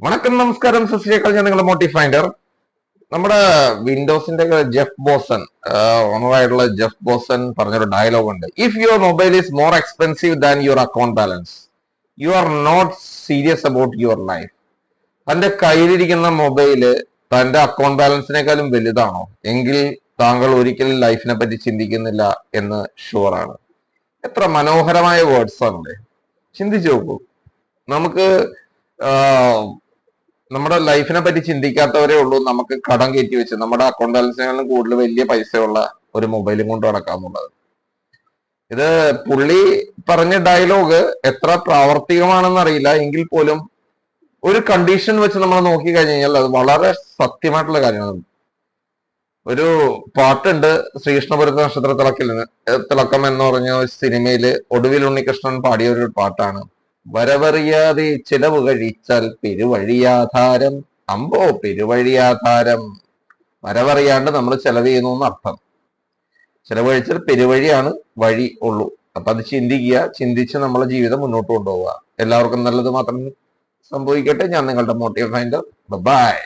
വണക്കം, നമസ്കാരം, സസ്രീകാൽ. ഞാൻ നിങ്ങളുടെ മോട്ടിഫൈൻഡർ. നമ്മുടെ വിൻഡോസിന്റെ ജെഫ് ബോസൺ, ഓണറായിട്ടുള്ള ജെഫ് ബോസൺ പറഞ്ഞൊരു ഡയലോഗ് ഉണ്ട്. If your mobile is more expensive than your account balance, you are not serious about your life. തന്റെ കയ്യിലിരിക്കുന്ന മൊബൈല് തന്റെ അക്കൗണ്ട് ബാലൻസിനേക്കാളും വലുതാണോ എങ്കിൽ താങ്കൾ ഒരിക്കലും ലൈഫിനെ പറ്റി ചിന്തിക്കുന്നില്ല എന്ന് ഷുവറാണ്. എത്ര മനോഹരമായ വേർഡ്സ് ആണല്ലേ. ചിന്തിച്ചു നോക്കൂ. നമുക്ക് നമ്മുടെ ലൈഫിനെ പറ്റി ചിന്തിക്കാത്തവരേ ഉള്ളൂ നമുക്ക് കടം കയറ്റി വെച്ച് നമ്മുടെ അക്കൗണ്ട് ബാലൻസിനെക്കാളും കൂടുതൽ വലിയ പൈസയുള്ള ഒരു മൊബൈലും കൊണ്ട് നടക്കാന്നുള്ളത്. ഇത് പുള്ളി പറഞ്ഞ ഡയലോഗ് എത്ര പ്രാവർത്തികമാണെന്ന് അറിയില്ല, എങ്കിൽ പോലും ഒരു കണ്ടീഷൻ വെച്ച് നമ്മൾ നോക്കി കഴിഞ്ഞു കഴിഞ്ഞാൽ അത് വളരെ സത്യമായിട്ടുള്ള കാര്യമാണ്. ഒരു പാട്ടുണ്ട്, ശ്രീകൃഷ്ണപുരത്ത് നക്ഷത്ര തിളക്കം എന്ന് പറഞ്ഞ സിനിമയില് ഒടുവിൽ ഉണ്ണികൃഷ്ണൻ പാടിയ ഒരു പാട്ടാണ്. വരവറിയാതെ ചിലവ് കഴിച്ചാൽ പെരുവഴിയാധാരം, അമ്പോ പെരുവഴിയാധാരം. വരവറിയാണ്ട് നമ്മൾ ചെലവ് ചെയ്യുന്നു എന്നർത്ഥം. ചെലവ് കഴിച്ചാൽ പെരുവഴിയാണ് വഴി ഉള്ളൂ. അപ്പൊ അത് ചിന്തിക്കുക, ചിന്തിച്ച് നമ്മളെ ജീവിതം മുന്നോട്ട് കൊണ്ടുപോവുക. എല്ലാവർക്കും നല്ലത് മാത്രം സംഭവിക്കട്ടെ. ഞാൻ നിങ്ങളുടെ മോട്ടിവേറ്റ് ഫൈൻഡർ. ബൈ.